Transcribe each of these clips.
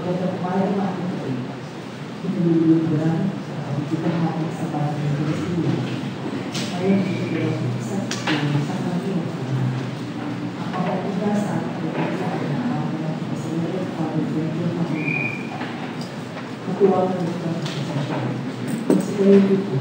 magdadakmayan ang ating faith. Pinululugan sa kabigitan natin sa bayan ng Palestina. Ngayon, ito sa kanila. Ang kapatida sa ating pagkakaan ng mga kasalulit para medyo mahirap. Natuwagan ito sa sasya. Kasi kayo dito.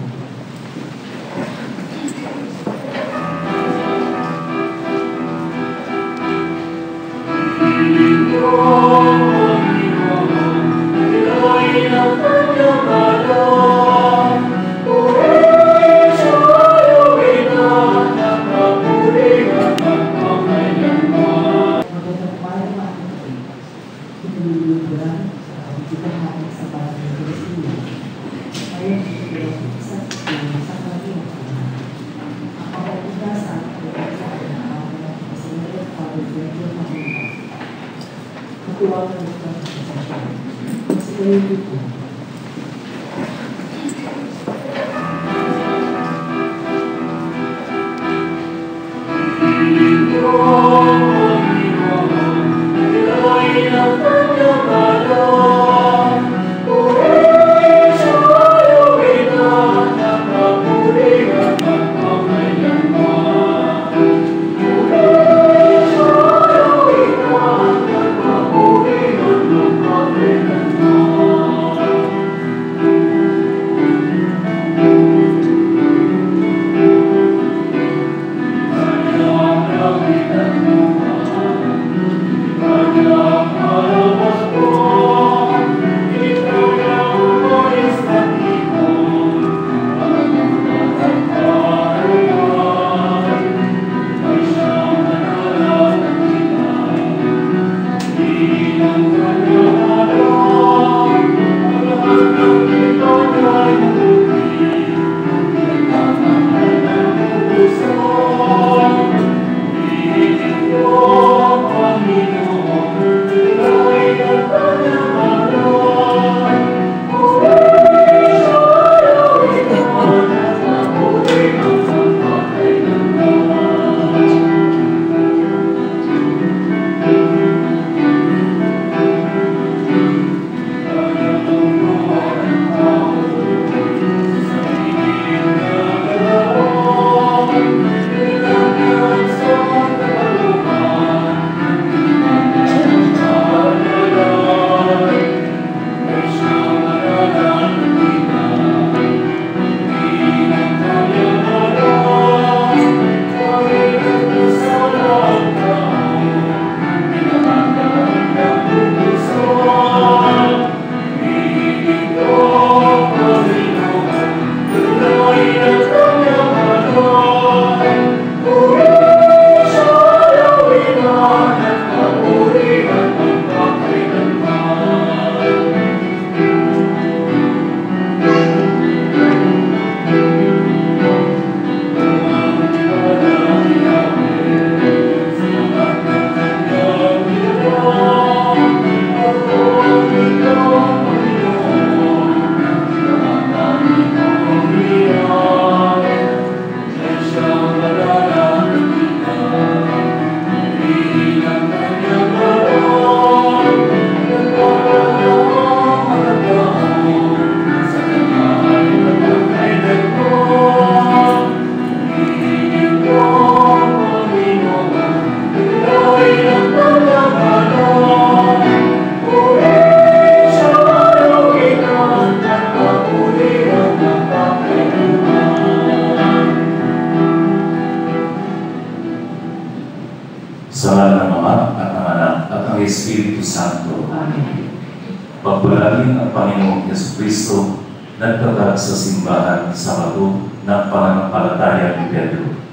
Pagpalain ang Panginoong Jesucristo, nagtatag sa simbahan sa bato ng pananampalataya ni Pedro.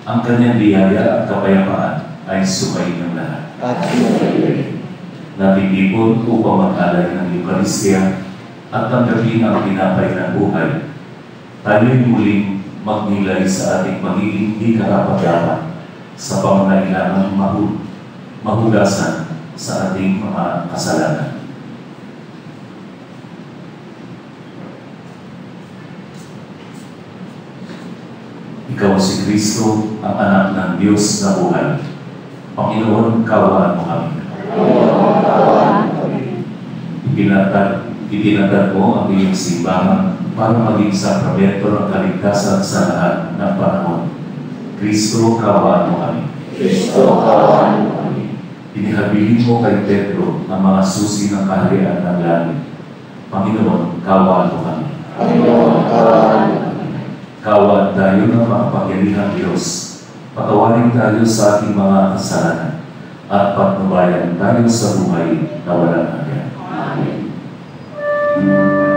Ang kanyang biyaya at kapayapaan ay sumayin ng lahat. Natitipon upang mag-alay ng Eucharistia at tanggapin ang tinapay ng buhay. Tayo'y muling magnilay sa ating pagiging di karapat-dapat sa pangangailangang mahugasan sa ating mga kasalanan. Ikaw si Kristo, ang anak ng Diyos na buhay. Panginoon, kawaan mo kami. Itinatag mo ang iyong simbahan para maging sakramento ng kaligtasan sa lahat ng panahon. Kristo, kaawaan mo kami. Kristo, kaawaan mo kami. Inihabilin mo kay Pedro ang mga susi ng kaharian ng langit. Panginoon, kaawaan mo kami. Panginoon, kaawaan mo kami. Kaawaan tayo ng makapangyarihang Diyos. Patawarin tayo sa ating mga kasalanan at patnubayan tayo sa buhay na walang hanggan. Amen.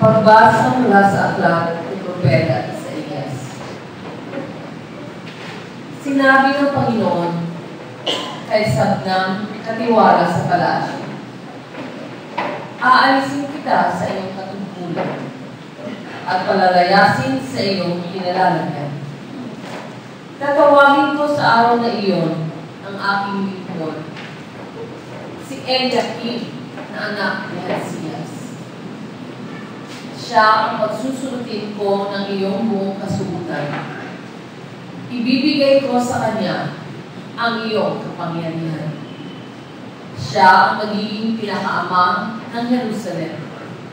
Pagbasa mula sa aklat ni Propeta Isaías. Sinabi ng Panginoon kay Sabnang katiwala sa palasyo, aalisin kita sa iyong katungkulan at palalayasin sa iyong kinalalagyan. Tatawagin ko sa araw na iyon ang aking lingkod, si Eliakim na anak ni Hilkias. Siya ang pagsusunutin ko ng iyong buong kasubutan. Ibibigay ko sa kanya ang iyong kapangyarihan. Siya ang magiging pinakaama ng Jerusalem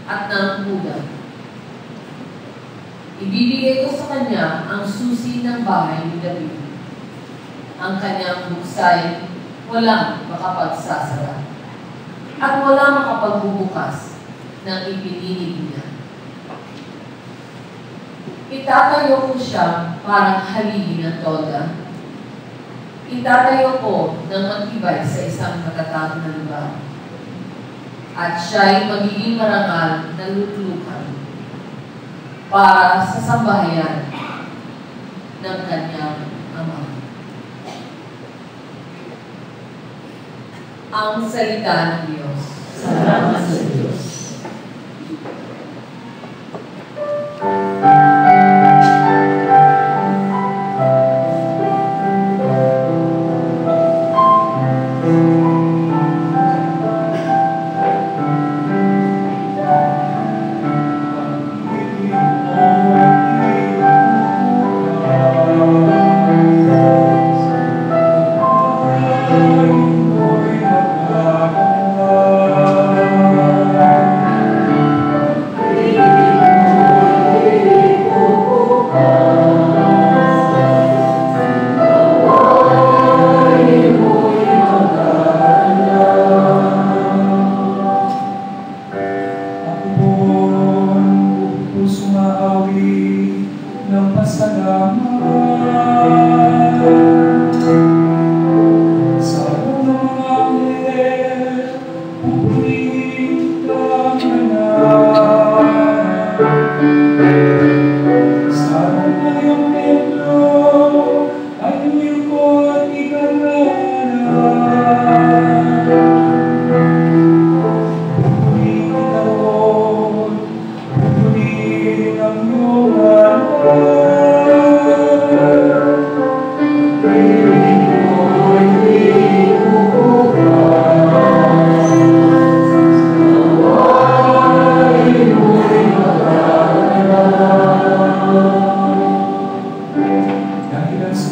at ng Huda. Ibibigay ko sa kanya ang susi ng bahay ni David. Ang kanyang buksay walang makapagsasara at walang makapagbubukas ng ipininig niya. Itatayo ko siya parang haligi ng tolda. Itatayo ko ng matibay sa isang matatag na lugar. At siya'y magiging marangal na lutlukan para sa sambahayan ng kanyang ama. Ang salita ng Diyos. Salamat sa Diyos.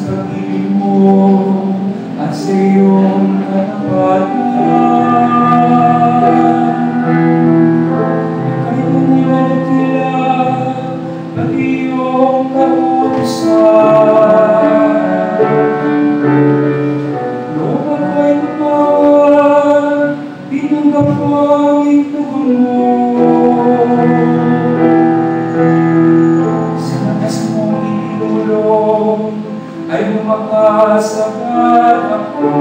pag-ibig mo at sa iyong katapatan. Kahit nila na tila, pati iyong kautusan. Noong ako'y tumawa, tinanggap ko ang itugon mo. Sa lakas mong inilulong ay lumakasagat ako.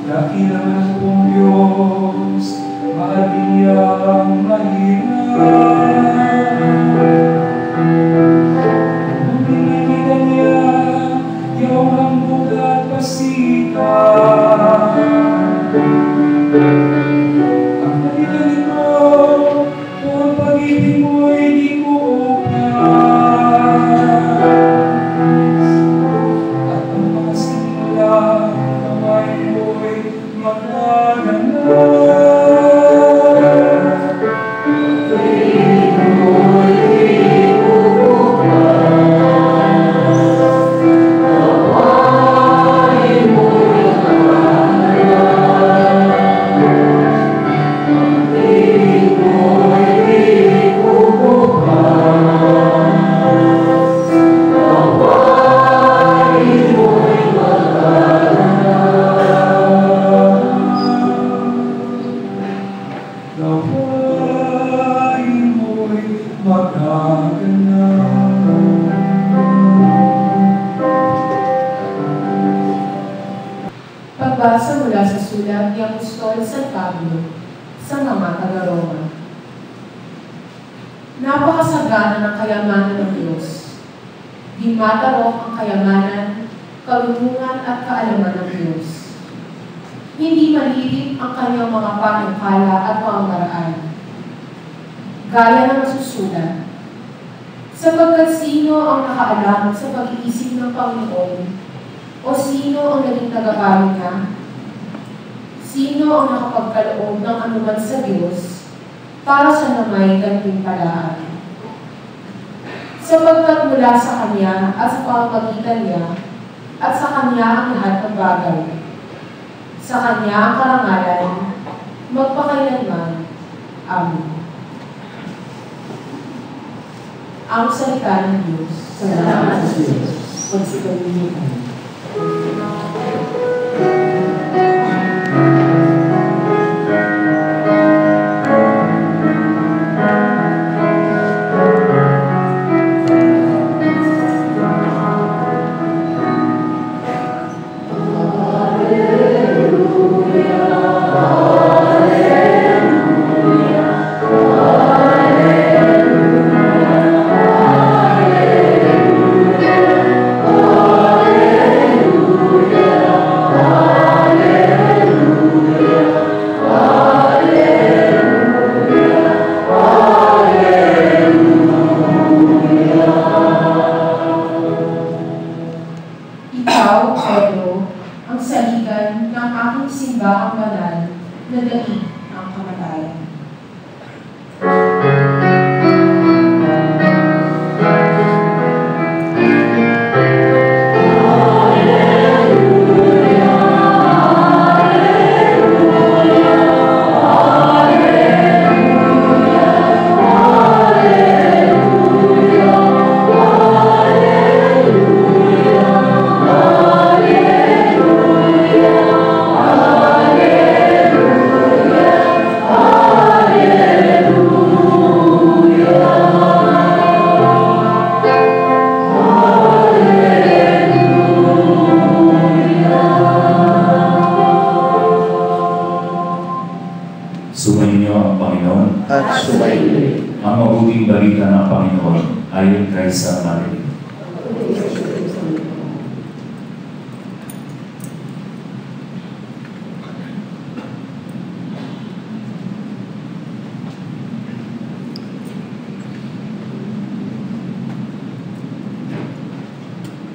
Dakilang kong Diyos, mahaliyang mahirap. Kung pinakita niya, iyong hambog at pasikat. Ang kanilang ito, kung ang pag-ibig mo'y di ko upras. At ang mga simulang kamay mo'y magaganap. Gawain mo'y magaganap. Pagbasa mula sa sulat ni Apostol San Pablo sa mga taga-Roma. Napakasagana ng kayamanan ng Diyos. Di matarok ang kayamanan, karunungan at kaalaman ng Diyos. Hindi malilip ang kanyang mga panukala at pamamaraan. Gaya ng nasusulat, sapagkat sino ang nakaalam sa pag-iisip ng Panginoon o sino ang naging tagapayo niya? Sino ang nakapagkaloob ng anuman sa Diyos para sa namay gantimpalaan? Sapagkat mula sa Kanya at sa pamamagitan niya at sa Kanya ang lahat ng bagay. Sa Kanya ang karangalan, magpakailanman. Amen. Ang salita ng Diyos. Salamat sa Diyos. Pagsikalimitan. Alleluia.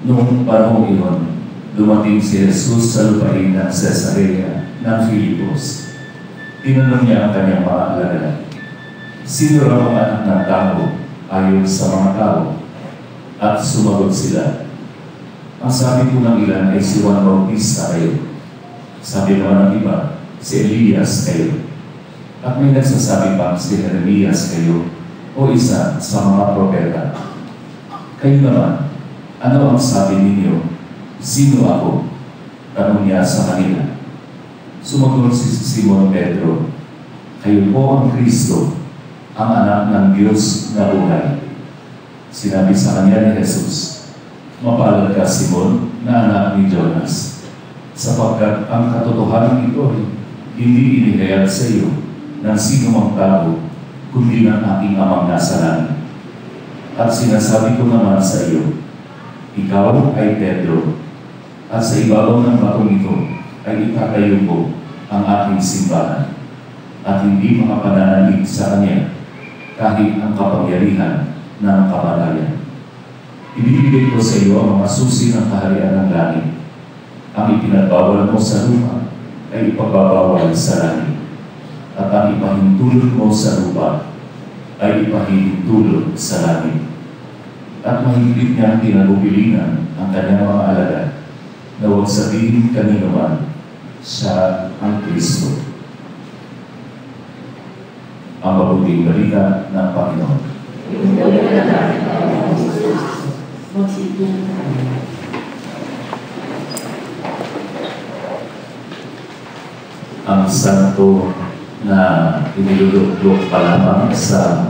Noong panahon iyon, dumating si Jesus sa lupain ng Cesarea ng Filipos. Tinanong niya ang kanyang mga alagad, "Sino raw ang anak ng tao ayon sa mga tao?" At sumagot sila, "Ang sabi po ng ilan ay si Juan Bautista kayo. Sabi naman ng iba, si Elias kayo. At may nagsasabi pang si Jeremias kayo o isa sa mga propeta. Kayo naman, ano ang sabi ninyo? Sino ako?" Tanong niya sa kanila. Sumagot si Simon Pedro, "Kayo po ang Kristo, ang anak ng Diyos na buhay." Sinabi sa kanya ni Jesus, "Mapalad ka, Simon, na anak ni Jonas, sapagkat ang katotohanan ito hindi inihayag sa iyo ng sino mang tao, kundi ng aking amang nasa langit. At sinasabi ko naman sa iyo, ikaw ay Pedro, at sa ibabaw ng batong ito ay itatayo ko ang aking simbahan, at hindi makapananalig sa kanya kahit ang kapangyarihan ng kamalayan. Ibibigay ko sa iyo ang mga susi ng kaharian ng langit. Ang ipinagbawal mo sa lupa ay ipagbabawal sa langit, at ang ipahintulot mo sa lupa ay ipahintulot sa langit." At mahigpit niyang tinagubilinan ang kanyang mga alagad na huwag sabihin kanino man, siya ang Kristo. Ang mabuting balita ng Panginoon. Magsiting tayo. Ang santo na inilulok pa lamang sa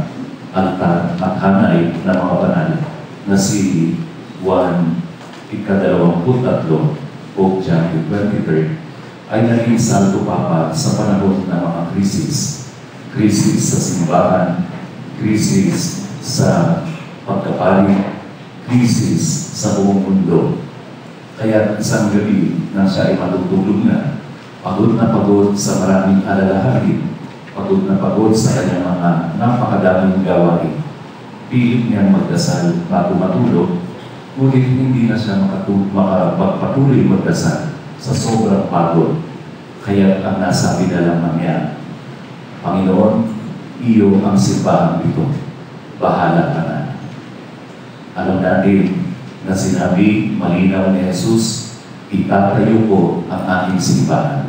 altar at hanay ng mga banal na si Juan ika-23, Pope John XXIII, ay naging santo papa sa panahon ng mga krisis. Krisis sa simbahan, krisis sa pagkapari, krisis sa buong mundo. Kaya isang gabi nang siya ay matutulog na pagod sa maraming alalahanin, pagod sa kanyang mga napakadaming gawain. Pilit niyang magdasal bago matulog, ngunit hindi na siya makapagpatuloy magdasal sa sobrang pagod. Kaya ang nasabi na lamang niya, "Panginoon, iyo ang simbahan ito. Bahala ka na." Alam natin na sinabi malinaw ni Jesus, "Itatayo ko ang aking simbahan."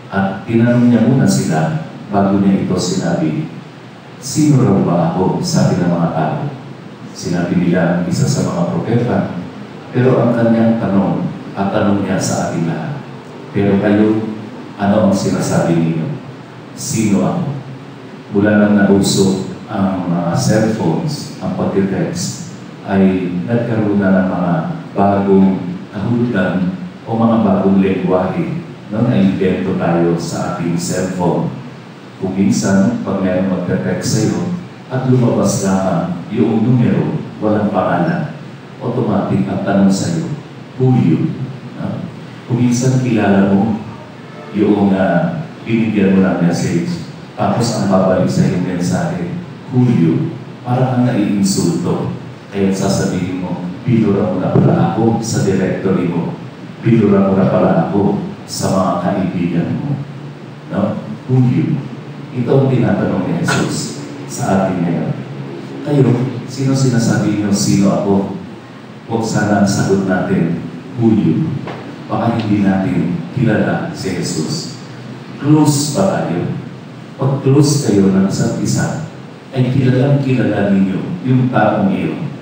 At tinanong niya muna sila bago niya ito sinabi, "Sino raw ba ako?" Sabi ng mga tao. Sinabi nila isa sa mga propeta, pero ang kanyang tanong at tanong niya sa ating lahat, "Pero kayo, ano ang sinasabi ninyo? Sino ako?" Mula nang nauso ang mga cellphones, ang pag-text, ay nagkaroon na ng mga bagong kahulugan o mga bagong lengguwahe na na-invento tayo sa ating cellphone. Kung minsan, pag mayroong magte-text sa'yo at lumabas lamang yung numero, walang pangalan, automatic ang tanong sa'yo, "Who you?" Kung minsan kilala mo yung binigyan mo ng message, tapos ang babalik sa'yo yung mensahe, "Who you?" Parang ang naiinsulto. Kaya sasabihin mo, "Binura mo na pala ako sa directory mo. Binura mo na pala ako sa mga kaibigan mo." No? Who you? Ito ang tinatanong ni Jesus sa atin ngayon. Kayo, sino sinasabi niyo, "Sino ako?" Huwag sana ang sagot natin, "Who you?" Baka hindi natin kilala si Jesus. Close ba tayo? Pag close kayo ng isa't isa, ay kilala ninyo yung taong iyon.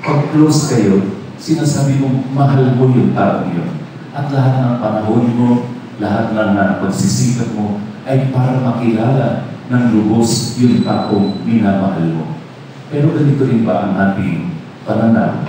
Pag close kayo, sinasabi mo, mahal mo yung taong iyon. At lahat ng panahon mo, lahat ng pagsisikap mo, ay para makilala ng lubos yung taong minamahal mo. Pero ganito rin ba ang ating pananaw?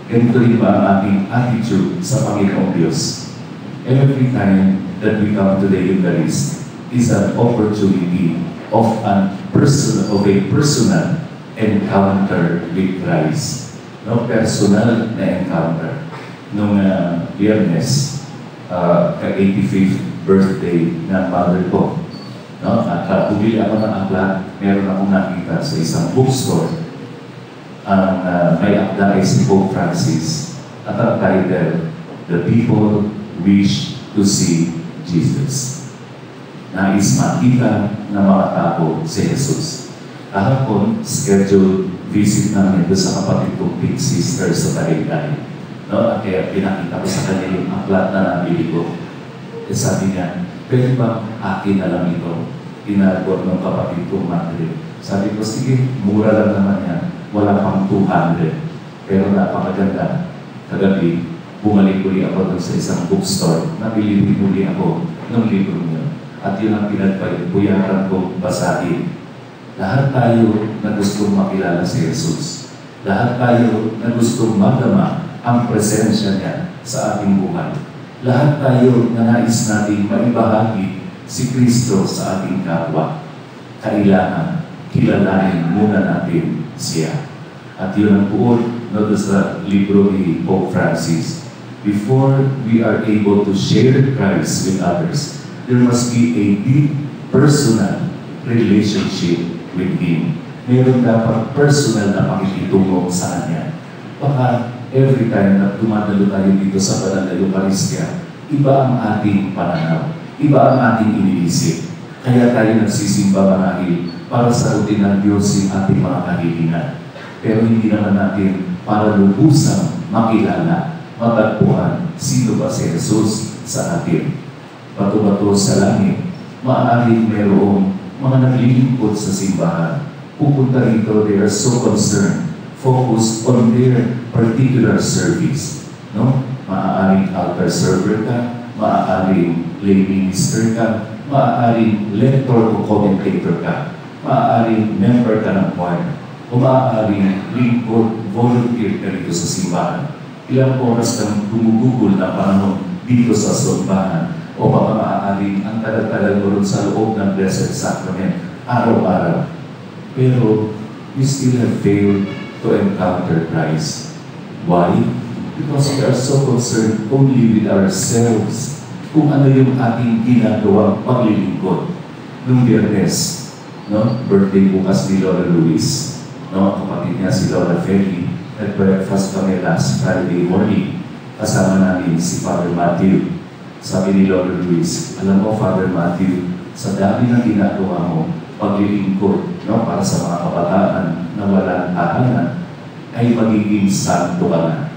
Ganito rin ba ang ating attitude sa Panginoong Diyos? Every time that we come to the Eucharist is an opportunity of a personal encounter with Christ. No, personal na encounter. Nung Biyernes, ka-85th birthday ng mother ko, no? At bumili ako ng aklat, meron akong nakita sa isang bookstore. Ang may akda ay si Pope Francis. At ang title, The People Wish to See Jesus. Nais makita ng mga tao si Jesus. Kahapon, scheduled visit namin doon sa kapatid kong big sister sa Tagaytay. No? Kaya pinakita ko sa kanya yung aklat na nabili ko. E sabi niya, pwede bang akin na lang ito? Tinagor ng kapatid kong Madrid. Sabi ko, sige, mura lang naman yan. Wala pang 200. Pero napakaganda. Kagabi, bumalik uli ako doon sa isang bookstore. Nabili uli ako ng libro niyo. At yun ang pinagpuyatan kong basahin. Lahat tayo na gustong makilala si Jesus. Lahat tayo na gustong madama ang presensya niya sa ating buhay. Lahat tayo na nais nating maibahagi si Kristo sa ating kapwa. Kailangan kilalanin muna natin siya. At yun ang buod sa libro ni Pope Francis. Before we are able to share Christ with others, there must be a deep personal relationship with Him. Meron dapat personal na pakikitungo sa Kanya. Baka every time na dumadalo tayo dito sa banal na Eucharistia, iba ang ating pananaw, iba ang ating iniisip. Kaya tayo nagsisimba marahil para sagutin ng Diyos yung ating mga kahilingan. Pero hindi naman natin para lubusang makilala, matagpuan sino ba si Jesus sa atin. Bato-bato sa langit, maaaring mayroong mga naglilingkod sa simbahan. Pupunta rito, they are so concerned, focused on their particular service. No? Maaaring altar server ka, maaaring lay minister ka, maaaring lector o commentator ka, maaaring member ka ng choir, o maaaring lingkod, volunteer ka dito sa simbahan. Ilang oras kang gumugugol na panahon dito sa simbahan, o baka maaaring ang tagal-tagal mo rin sa loob ng Blessed Sacrament, araw-araw. Pero, we still have failed to encounter Christ. Why? Because we are so concerned only with ourselves, kung ano yung ating ginagawang paglilingkod. Nung Biyernes, no? Birthday bukas ni Lola Luis, no? Kapatid niya si Lola Feli, nag-breakfast kami last Friday morning. Kasama namin si Father Matthew. Sabi ni Lola Luis, alam mo, Father Matthew, sa dami ng ginagawa mo, paglilingkod, no, para sa mga kabataan na walang tahanan, ay magiging santo ka na.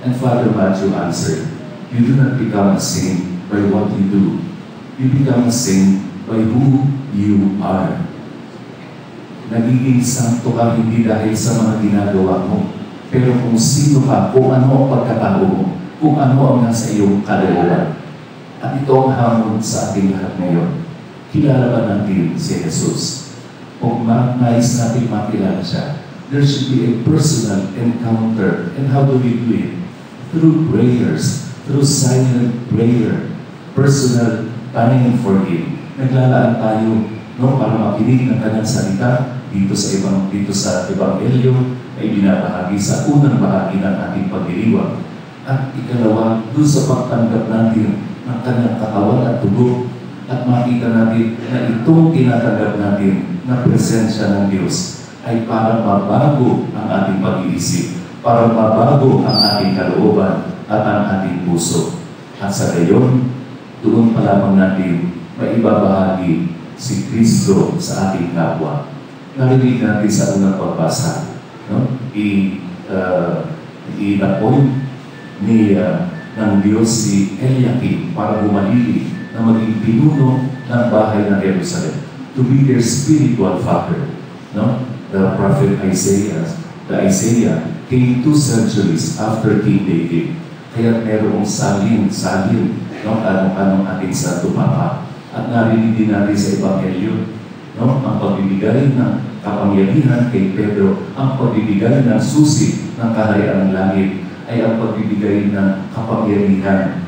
And Father Matthew answered, you do not become a saint by what you do. You become a saint by who you are. Nagiging santo ka hindi dahil sa mga ginagawa mo, pero kung sino ka, kung ano ang pagkatao mo, kung ano ang nasa iyong kalooban. At ito ang hamon sa ating lahat ngayon. Kilala ba natin si Jesus? Kung nais natin makilala siya, there should be a personal encounter. And how do we do it? Through prayers, through silent prayer, personal time for Him. Naglalaan tayo, no, para makinig ng kanyang salita dito sa Ebanghelyo ay binabahagi sa unang bahagi ng ating pagdiriwang. At ikalawa, doon sa pagtanggap natin ng kanyang katawan at tugo at makita natin na itong tinatanggap natin na presensya ng Diyos ay para mabago ang ating pag-iisip, para mabago ang ating kalooban at ang ating puso. At sa gayon, doon pa lamang natin maibabahagi si Kristo sa ating kapwa. Narinig natin sa unang pagbasa, no? I-appoint ng Diyos si Eliakim para bumalili na maging pinuno ng bahay ng Jerusalem, to be their spiritual father. No? The prophet Isaiah came 2 centuries after King David. Kaya merong salin, no? Anong ating Santo Papa. At narinig din natin sa Ebanghelyo, no? Ang pagbibigay ng kapangyarihan kay Pedro, ang pagbibigay ng susi ng kaharian ng langit, ay ang pagbibigay ng kapangyarihan,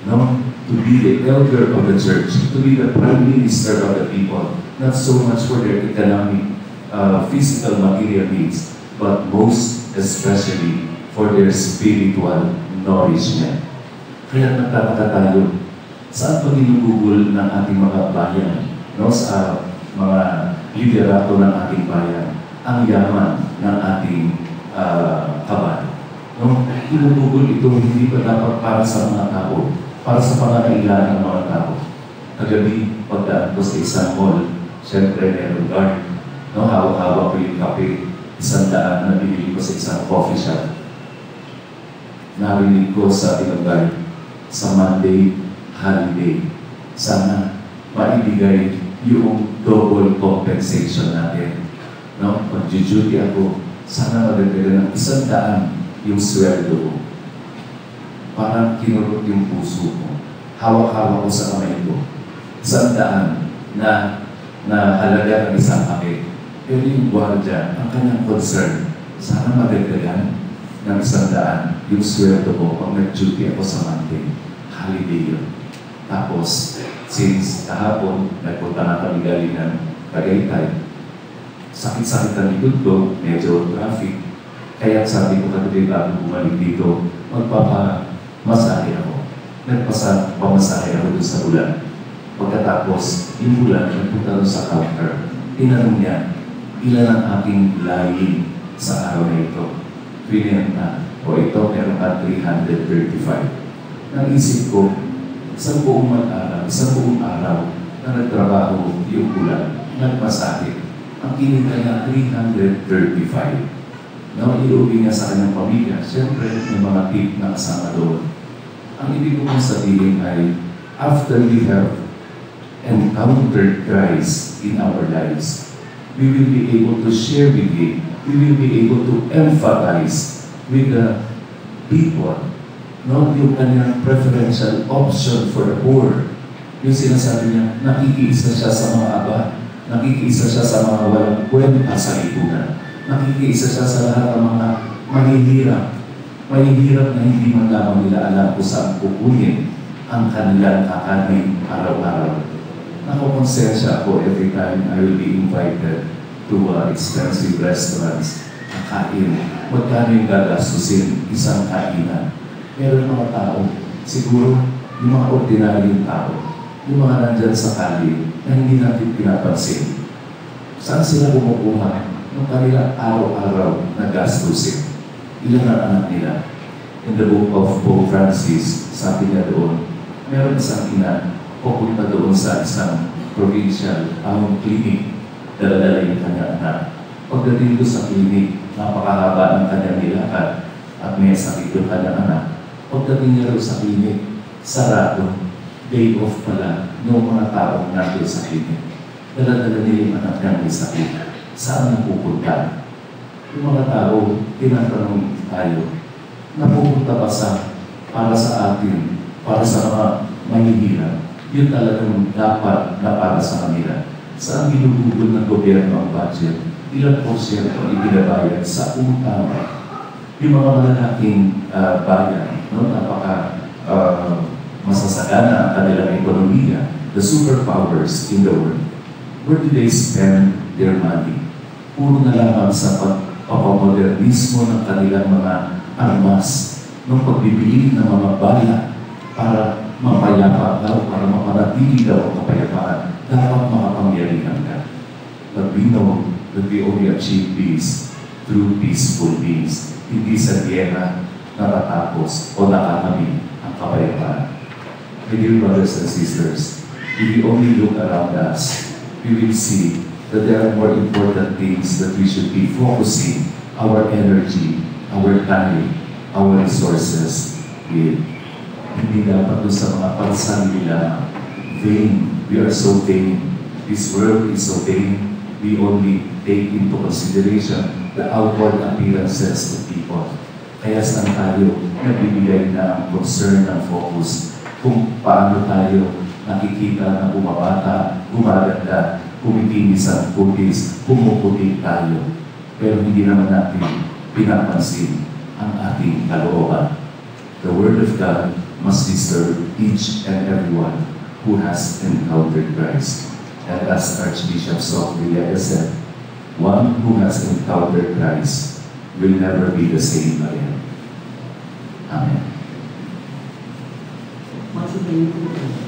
no? To be the elder of the church, to be the prime minister of the people, not so much for their economic, physical, material needs, but most especially for their spiritual nourishment. Kaya nagtataka tayo, saan pa ginugugol ng ating mga bayan, no? Sa mga liderato ng ating bayan, ang yaman ng ating kaban. No? Tinutugol ito hindi pa dapat para sa mga tao, para sa pangangailangan ng mga tao. Kagabi, pagdaan ko sa isang mall, siyempre meron guard. No? Hawak-hawak ko yung kape, 100 na binili ko sa isang coffee shop. Narinig ko sa ng guard, sa Monday, holiday, sana maibigay yung double compensation natin. No? Mag-duty ako, sana magdagdagan ng 100 yung sweldo ko. Parang kinurot yung puso ko. Hawak-hawak ko sa kamay ko. 100 na halaga ng isang kape. Pero yung gwardiya, ang kanyang concern, sana magdagdagan ng 100 yung sweldo ko pag nag-duty ako sa Monday. Holiday yun. Tapos, since kahapon, nagpunta na kami galing ng Tagaytay, sakit-sakit ang likod ko, medyo traffic. Kaya sabi ko kagabi bago bumalik dito, magpapamasahe ako. Nagpamasahe ako doon sa ulan. Pagkatapos, yung ulan, nagpunta doon sa counter. Tinanong niya, ilan ang aking lying sa araw na ito? Pinenta, o ito, meron ka 335. Naisip ko, isang buong araw na nagtrabaho yung ulan, nagmasahe. Ang kinita niya, 335. No, iuwi niya sa kanyang pamilya. Siyempre, may mga tip na kasama doon. Ang ibig ko sabihin ay, after we have encountered Christ in our lives, we will be able to share with Him. We will be able to empathize with the people. No, yung kanyang preferential option for the poor. Yung sinasabi niya, nakikiisa siya sa mga aba, nakikiisa siya sa mga walang kwenta sa lipunan. Nakikiisa siya sa lahat ng mga mahihirap. Mahihirap na hindi man lamang nila alam kung saan kukunin ang kanilang kakanin araw-araw. Nakukonsensya ako every time I will be invited to expensive restaurants. Kakain. Magkano yung gagastusin isang kainan? Meron mga tao, siguro yung mga ordinaryong tao, yung mga nandyan sa kali na hindi natin pinapansin. Saan sila kumukuha ng kanilang araw-araw na gastusin? Ilan ang anak nila? In the book of Pope Francis, sabi niya doon, meron isang ina, pupunta doon sa isang provincial clinic, dala-dala yung kanyang anak. Pagdating doon sa clinic, napakahaba ng kanyang nilakad at may sakit yung kanyang anak. Pagdating niya doon sa clinic, sarado, day off pala noong mga taong nandun sa clinic. Dala-dala nila yung anak niya may sakit. Saan napupunta? Yung mga tao, tinatanong tayo, napupunta ba para sa atin, para sa mga mahihirap? Yun talagang dapat na para sa kanila. Saan ginugugol ng gobyerno ang budget? Ilang porsyento ang ibinabayad sa utang? Yung mga malalaking bayan, no, napaka masasagana ang kanilang ekonomiya, the superpowers in the world, where do they spend their money? Puro na lamang sa pagpapamodernismo ng kanilang mga armas, ng pagbibili ng mga bala para mapayapa daw, para mapanatili daw ang kapayapaan. Dapat makapangyarihan ka. But we know that we only achieve peace through peaceful means. Hindi sa giyera natatapos o nakakamit ang kapayapaan. My dear brothers and sisters, if we only look around us, we will see that there are more important things that we should be focusing our energy, our time, our resources with. Hindi dapat doon sa mga pansarili lang. Vain. We are so vain. This world is so vain. We only take into consideration the outward appearances of people. Kaya saan tayo nagbibigay ng concern, ng focus kung paano tayo nakikita na bumabata, gumaganda, kumikinis ang kutis, pumuputi tayo. Pero hindi naman natin pinapansin ang ating kalooban. The Word of God must disturb each and everyone who has encountered Christ. And as Archbishop Sofia said, one who has encountered Christ will never be the same again. Amen. Hallelujah.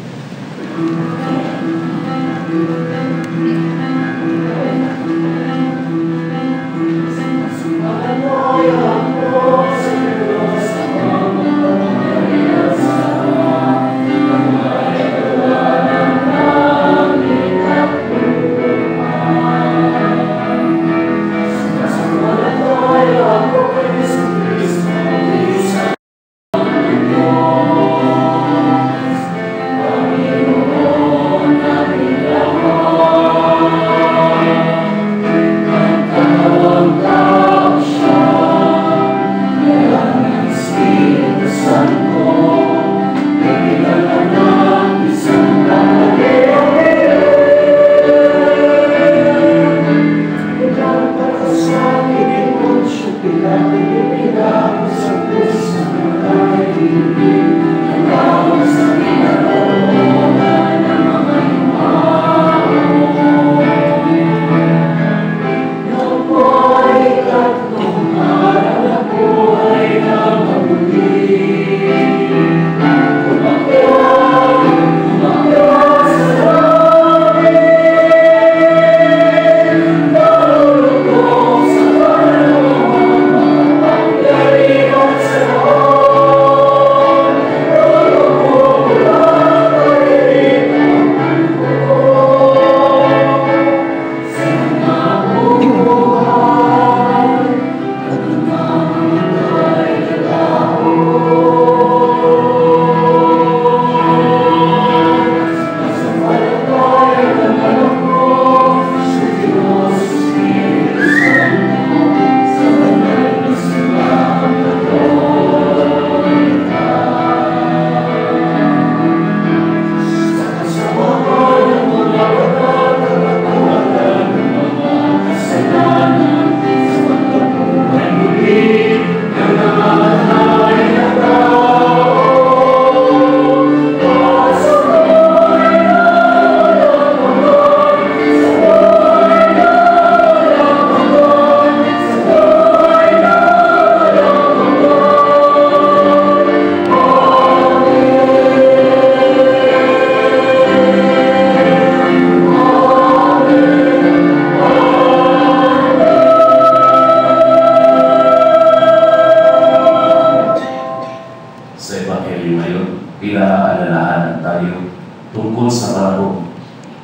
Sa Ebanghelyo ngayon, pinaalalahanan tayo tungkol sa barong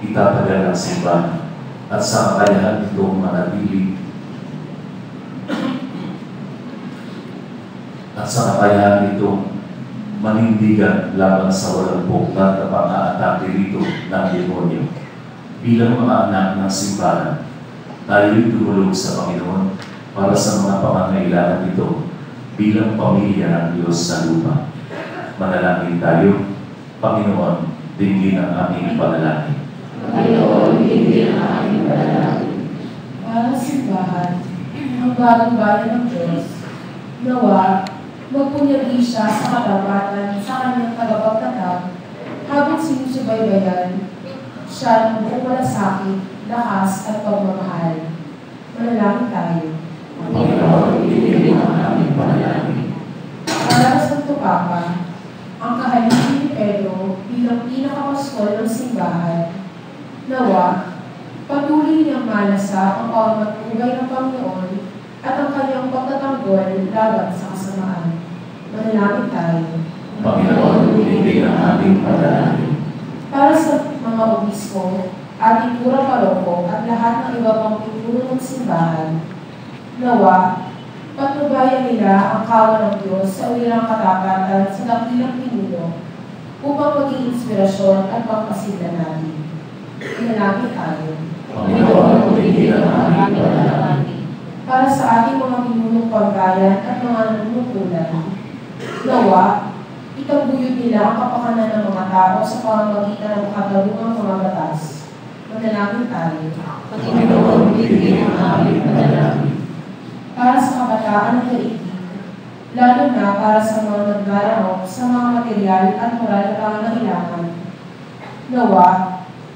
itatagal ng simbahan at sa kakayahan nitong manatili at sa kakayahan nitong manindigan laban sa walang buklat na pang-aatake rito ng demonyo. Bilang mga anak ng simbahan, tayo'y tumulong sa Panginoon para sa mga pangangailangan nito bilang pamilya ng Diyos sa lupa. Manalangin tayo. Panginoon, dinggin ang aming panalangin. Panginoon, hindi ang aming panalangin. Para sa simbahan, ang bagong bayan ng Diyos, nawa, magpunyagi siya sa katapatan sa kanyang tagapagtatag habang sinusubaybayan siya ng buong malasakit, lakas at pagmamahal. Manalangin tayo. Panginoon, hindi ang aming panalangin. Para sa Santo Papa, ang kahalili ni Pedro bilang pinakapastol ng simbahan, nawa, patuloy niyang malasa ang pamamatubay ng Panginoon at ang kanyang pagtatanggol laban sa kasamaan. Manalangin tayo. Panginoon, hindi ang aming panalangin. Para sa mga obispo, ating pura paroko at lahat ng iba pang pinuno ng simbahan, nawa, patnubayan nila ang kawan ng Diyos sa ulirang katapatan sa dakilang pinuno upang maging inspirasyon at pagpasigla natin. Manalangin tayo. Panginoon, hindi ang aming panalangin. Para sa ating mga pinunong pambayan at mga nanunungkulan, nawa, itaguyod nila ang kapakanan ng mga tao sa pamamagitan ng katarungang mga batas. Manalangin tayo. Panginoon, hindi ang aming panalangin. Para sa kabataan ng daigdig, lalo na para sa mga nagdarao sa mga material at moral na pangangailangan, nawa,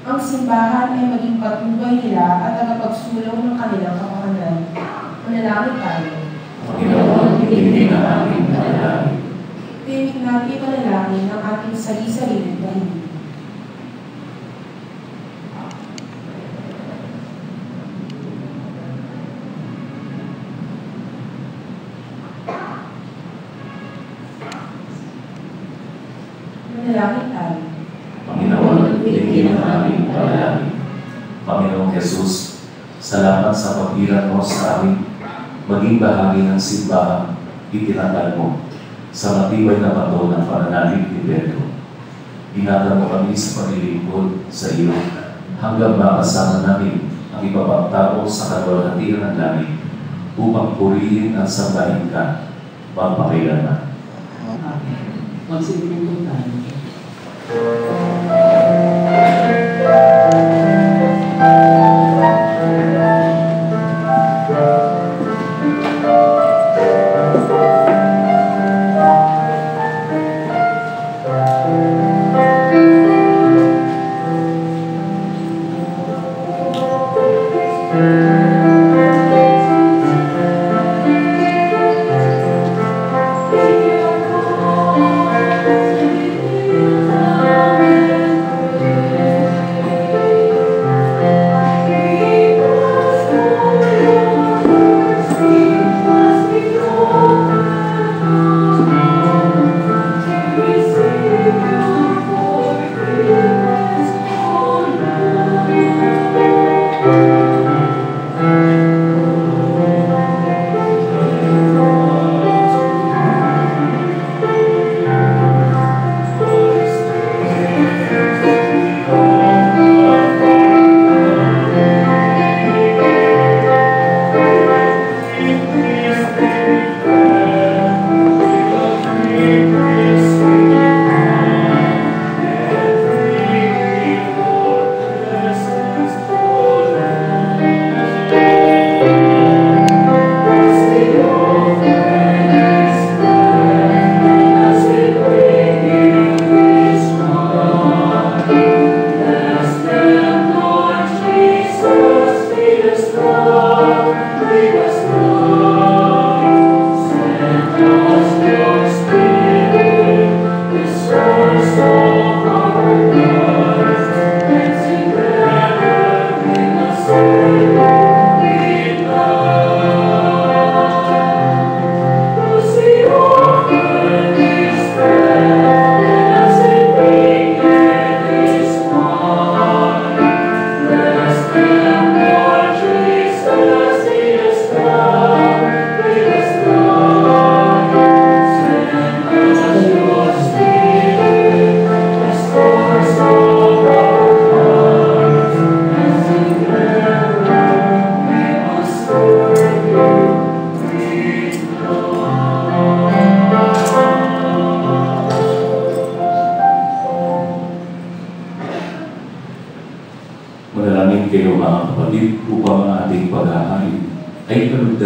ang simbahan ay maging patnubay nila at tagapagsulong ng kanilang kapakanan. Manalangin tayo. Panginoon, hindi ang aming panalangin. Tinig natin ipanalangin ang ating sarili-sariling daigdig. Manalangin tayo. Panginoon, hindi ang aming panalangin. Panginoong Jesus, salamat sa pagbilang mo sa amin, maging bahagi ng simbahan, itinatag mo sa matibay na bato ng pananalig ni Pedro. Ingatan mo kami sa paglilingkod sa iyo hanggang makasama namin ang iba pang tao sa kalwalhatian ng langit upang purihin at sambahin ka magpakailanman. Magsimulan po tayo.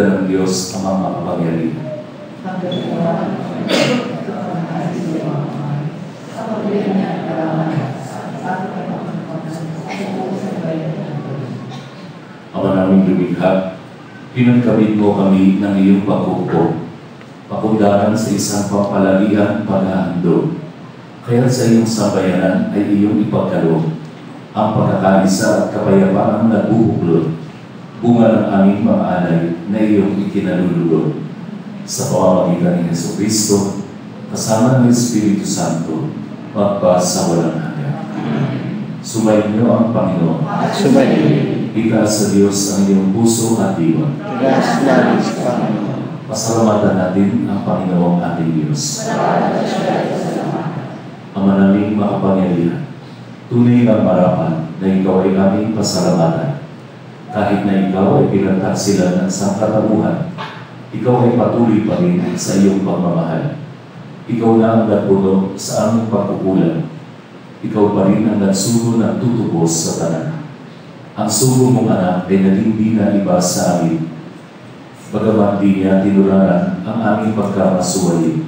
ng Diyos ang mga makapangyarihan. Ama naming lumikha, pinagkabit mo kami ng iyong pagkuko, pakundangan sa isang pampalalian paghahandog. Kaya sa iyong sambayanan ay iyong ipagkaloob ang pagkakaisa at kapayapaang nagbubuklod, bunga ng aming mga alay na iyong ikinalulugod. Sa pamamagitan ni Jesucristo, kasama ng Espiritu Santo, magpa sa walang hanggan. Sumayin niyo ang Panginoon. Sumayin. Itaas sa Diyos ang iyong puso at diwa. Itaas namin sa Panginoon. Pasalamatan natin ang Panginoong ating Diyos. Ama naming makapangyarihan, tunay na marapan na ikaw ay aming pasalamatan. Kahit na ikaw ay pinagtaksilan ng sangkatauhan, ikaw ay patuloy pa rin sa iyong pagmamahal. Ikaw na ang nagpuno sa aming pagkukulang. Ikaw pa rin ang nagsugo ng tutubos sa tanan. Ang sugo mong anak ay naging di na iba sa amin. Bagamat di niya tinularan ang aming pagkamasuwali,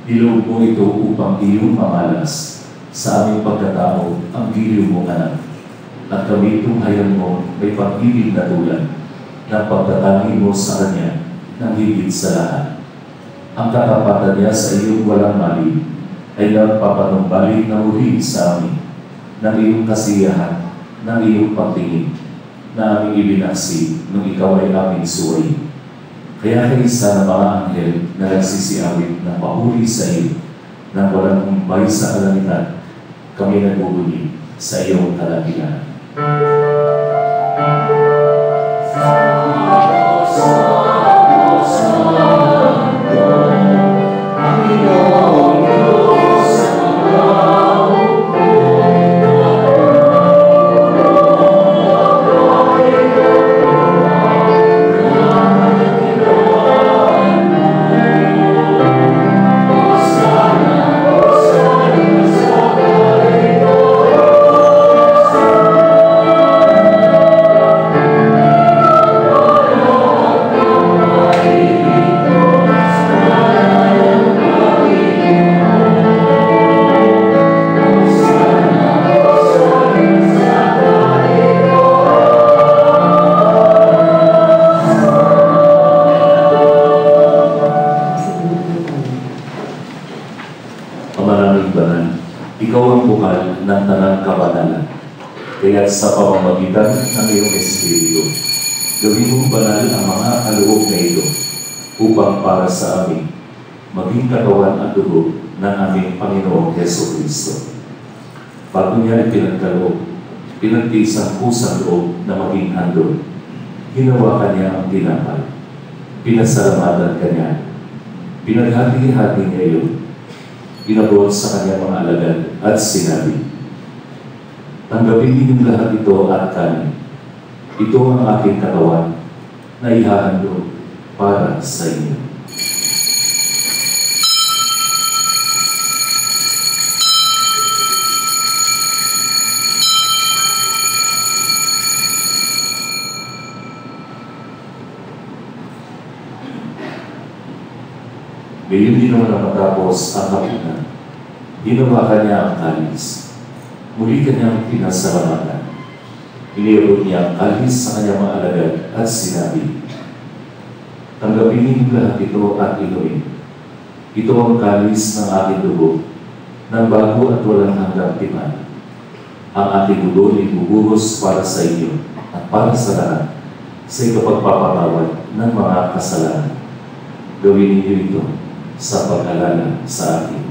niloob mo ito upang iyong mamalas sa aming pagkatao ang giliw mong anak. At kami tunghayan mo may pag-ibig na tulad ng pagtatangi mo sa Kanya ng higit sa lahat. Ang katapatan niya sa iyong walang mali ay nagpapanumbalik na muli sa amin ng iyong kasiyahan, ng iyong pagtingin na aming ibinaksi nung ikaw ay aming suway. Kaya kaisa ng mga anghel na nagsisiawit ng pahuri sa iyo nang walang humbay sa kalamitan, kami nagbubuli sa iyong kalabihan. Kaya sa pamamagitan ng iyong Espiritu, gawin mong banal ang mga kaloob na ito upang para sa amin maging katawan at dugo ng aming Panginoong Jesucristo. Bago niya ipinagkaloob, pinagtiis ang pusang loob na maging handog. Ginawa kanya ang tinapay. Pinasalamatan kanya. Pinaghati-hati niya iyon. Pinabot sa kanyang mga alagad at sinabi, tanggapin ninyong lahat ito at kanin. Ito ang aking katawan na ihahandog para sa inyo. Ngayon din naman matapos ang hapunan, ginawa kanya ang kalis. Muli kanyang pinasalamatan. Iniabot niya ang kalis sa kanyang mga alagad at sinabi, tanggapin niyo lahat ito at inumin. Ito ang kalis ng aking dugo, ng bago at walang hanggang tipan. Ang aking dugo ay bubuhos para sa inyo at para sa lahat sa ikapagpapatawad ng mga kasalanan. Gawin niyo ito sa pag-alala sa akin.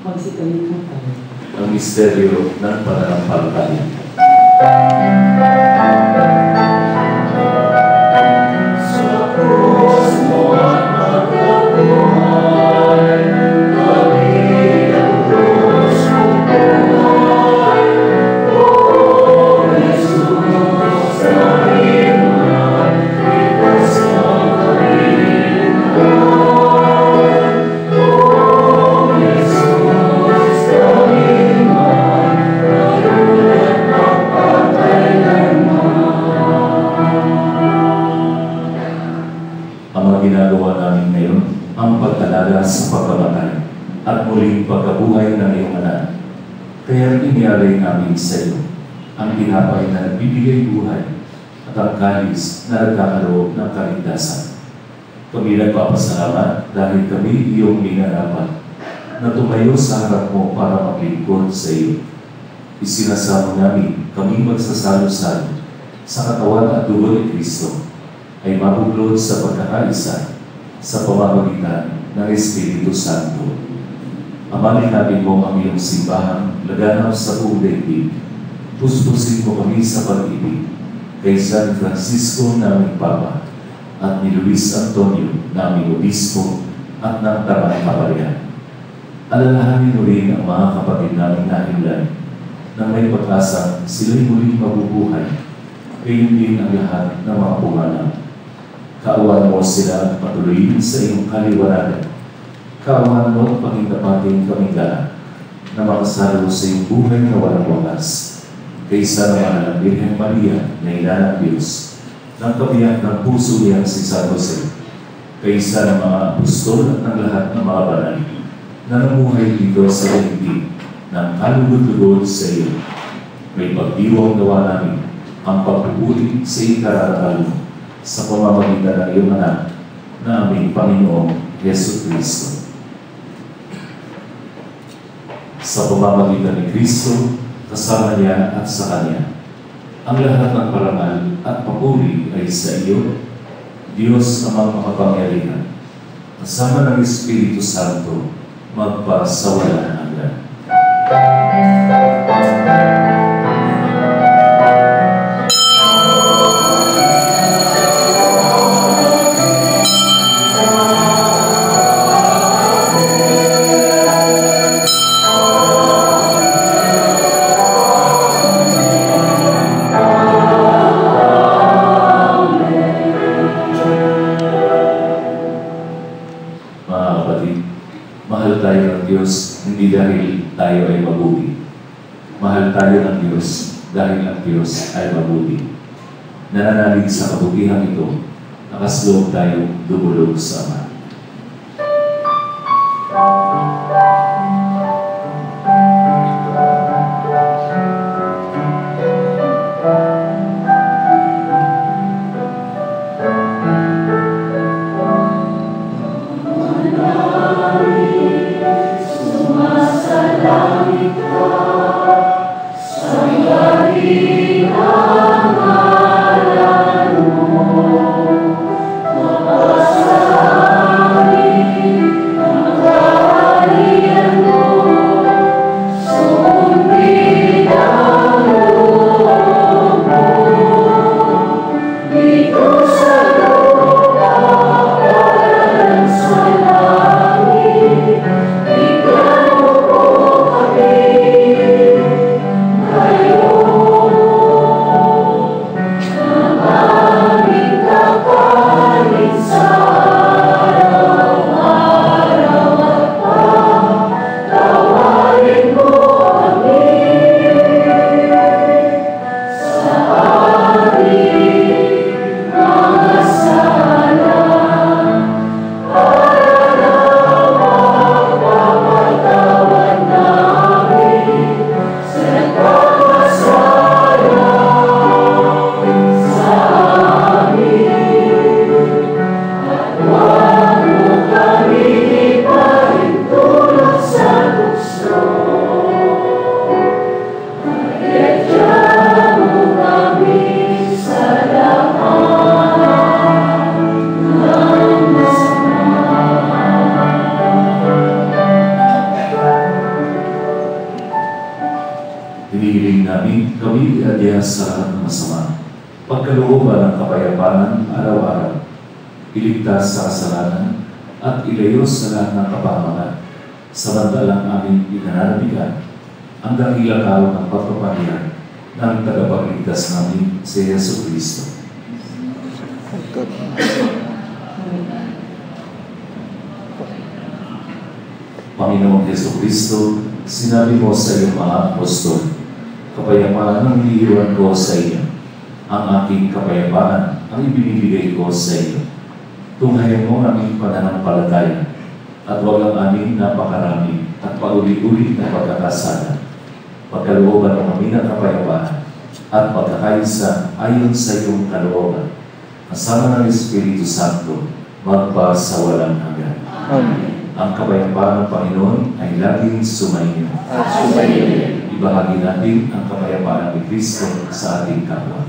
Magsikalitan tayo. Ang misteryo ng pananampalataya. Amen. at muling pagkabuhay ng iyong anak. Kaya inialay namin sa iyo ang tinapay na nagbibigay buhay at ang kalis na nagkakaloob ng kaligtasan. Kami nagpapasalamat dahil kami iyong minarapat na tumayo sa harap mo para maglingkod sa iyo. Isinasamo namin kami magsasalo-salo sa katawan at dugo ni Kristo ay mabuklod sa pagkakaisa sa pamamagitan ng Espiritu Santo. Amanin natin mo ang iyong simbahan laganap sa buong daigdig. Puspusin mo kami sa pag-ibig kay San Francisco naming Papa at ni Luis Antonio naming Obispo at ng Tamang Kaparian. Alalahanin mo rin ang mga kapatid naming nahimlay na may pag-asa sila'y muling mabubuhay, gayon din ang lahat ng mga pumalang. Kaawaan mo sila at patuloyin sa iyong kaliwanagan. Kaawaan mo at pakindapatin kaming lahat na makasalo sa iyong buhay na walang wakas. Kaysa naman ng Birhen Maria na ina ng Diyos, ng kabiyak ng puso niya si San Jose, kaysa ng mga apostol at ng lahat ng mga banal na namuhay dito sa daigdig ng kalugod-lugod sa iyo. May pagdiwang gawa namin ang pagpupuri sa ikararangal mo sa pamamagitan ng iyong anak na aming Panginoong Yesu Cristo. Sa pamamagitan ni Cristo, kasama niya at sa Kanya, ang lahat ng parangal at papuri ay sa iyo, Diyos amang makapangyarihan, kasama ng Espiritu Santo, magpasawalan hanggan. Hindi dahil tayo ay mabuti. Mahal tayo ng Diyos dahil ang Diyos ay mabuti. Nananalig sa kabutihan ito, nakasloob tayo dumulog sa Ama. Hinihiling namin kami iadya sa lahat ng masama, pagkalooban ng kapayapaan araw-araw, iligtas sa kasalanan at ilayo sa lahat ng kapahamakan, samantalang aming pinananabigan ang dakilang araw ng pagpapahayag ng tagapagligtas namin si Yesu Cristo. Panginoong Yesu Cristo, sinabi mo sa iyong mga apostol, kapayapaan ang iniiwan ko sa iyo. Ang aking kapayapaan ang ibinibigay ko sa iyo. Tunghayan mo ang aming pananampalataya at huwag ang aming napakarami uli-uli na pagkakasala, pagkalooban ng amin ng kapayapaan, at pagkakaisa ayon sa iyong kalooban, kasama ng Espiritu Santo, magpa sa walang hanggan. Amen. Ang kapayapaan ng Panginoon ay laging sumainyo. At sumayin. Ibahagi natin ang kapayapaan ni Kristo sa ating kapwa.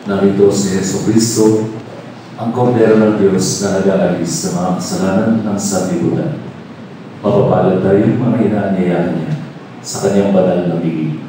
Narito si Jesucristo, ang Kordero ng Diyos na nag-aalis sa mga kasalanan ng sanlibutan. Mapapalad tayo yung mga inaanyayahan niya sa kanyang banal na bigay.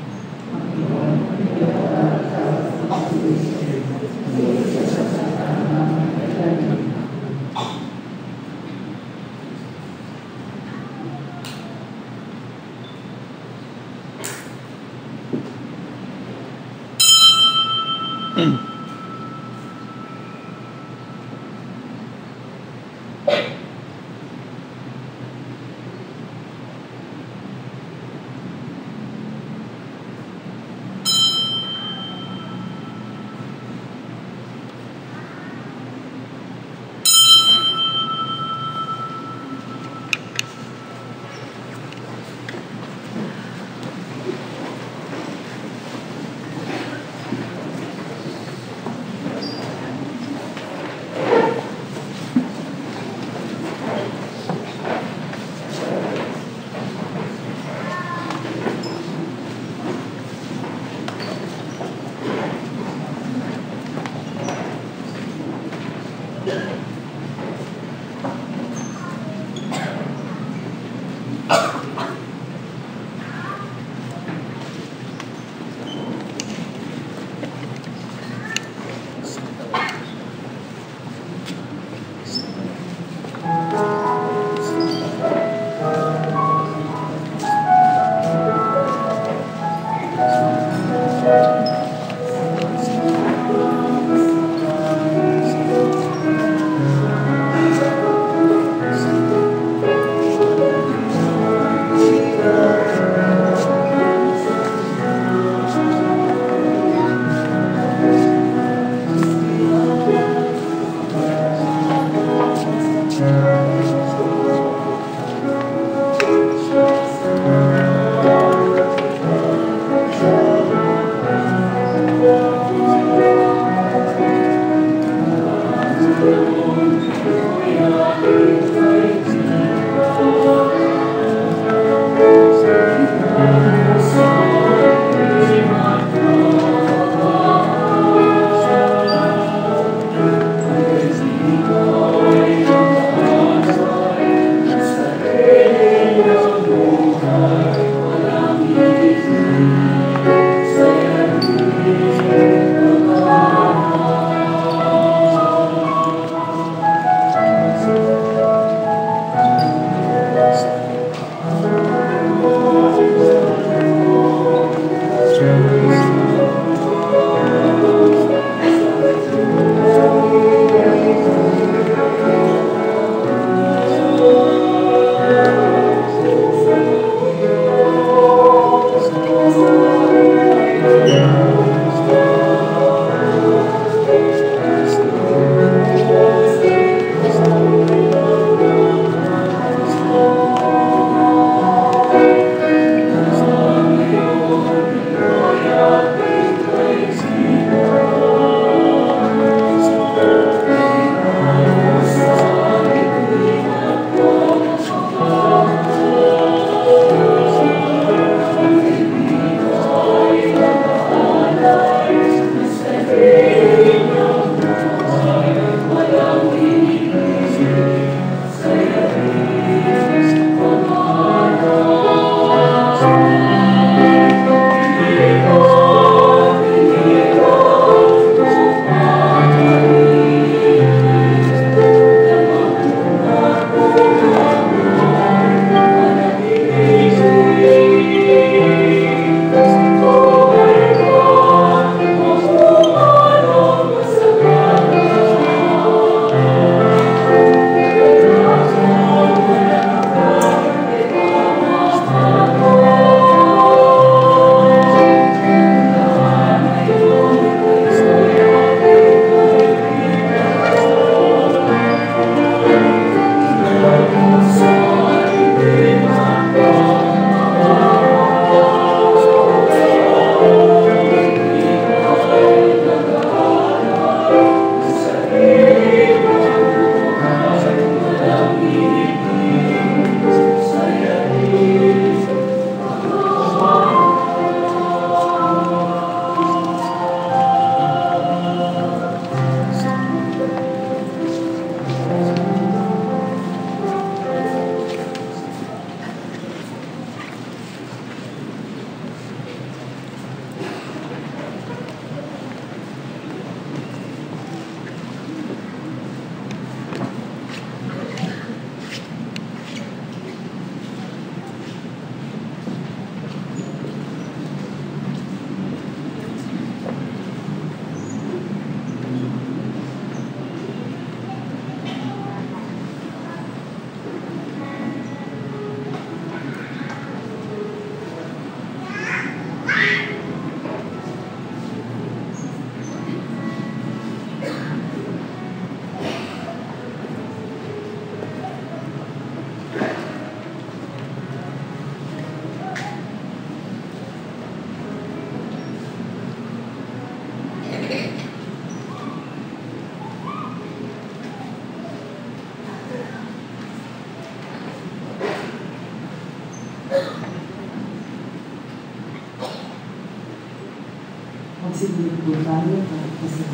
Magsimulit po tayo at sa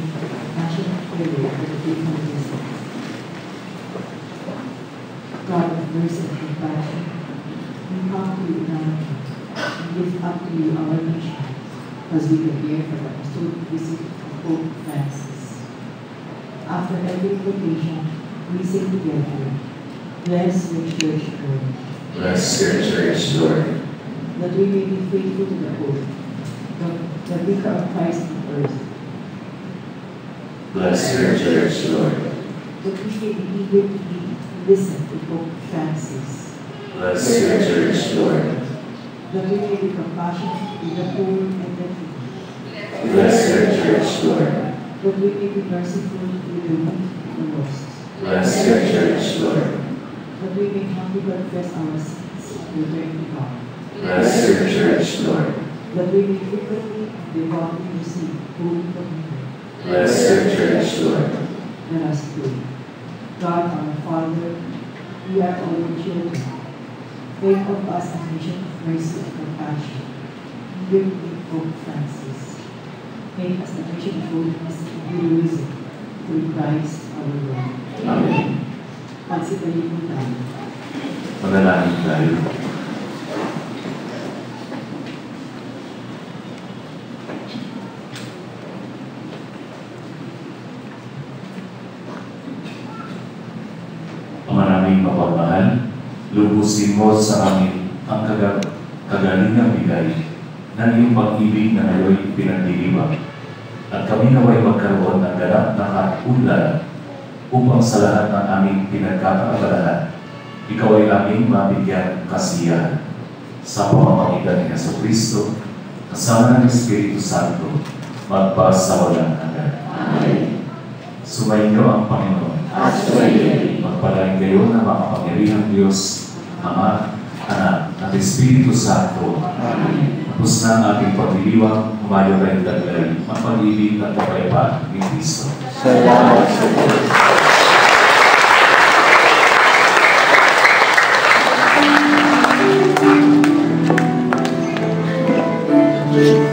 national prayer for the faithful blessings. God of mercy and compassion, we come to you now and lift up to you our nation as we prepare for the apostolic visit of Pope Francis. After every invocation, we say together, bless your church, Lord. Bless your church, Lord. That we may be faithful to the Pope, the Vicar of Christ on earth. Bless your church, Lord. That we may be eager to listen to Pope Francis. Bless your church, Lord. That we may be compassionate with the poor and the needy. Bless your church, Lord. That we may be merciful with the weak and the lost. Bless your church, Lord. That we may humbly confess our sins and return to God. Bless your church, Lord. That we may frequently and devoutly receive Holy Communion. Bless your church, Lord. Let us pray. God our Father, we are all your children. Make of us a nation of mercy and compassion. Give me Pope Francis. Make us a nation of holiness and heroism through Christ our Lord. Amen. Pagsipalin mo tayo. Manalangin tayo. Ama naming mapagmahal, lubusin mo sa amin ang kagalingang bigay ng iyong pag-ibig na ngayon pinagdiriwang at kami naway magkaroon ng ganap na kaunlaran upang sa lahat ng aming pinagkakaabalahan, ikaw ay aming mabigyan kasiyahan sa pamamagitan ni Jesucristo kasama ng Espiritu Santo magpasawalang hanggan. Amen. Sumainyo ang Panginoon. At sumayin. Magpalain kayo ng makapangyarihang Diyos, Ama, Anak, at Espiritu Santo. Amen. Tapos na ang ating pagdiriwang, humayo tayong taglay, mapag-ibig at kapayapaan ni Kristo. Salamat sa Diyos. Yes,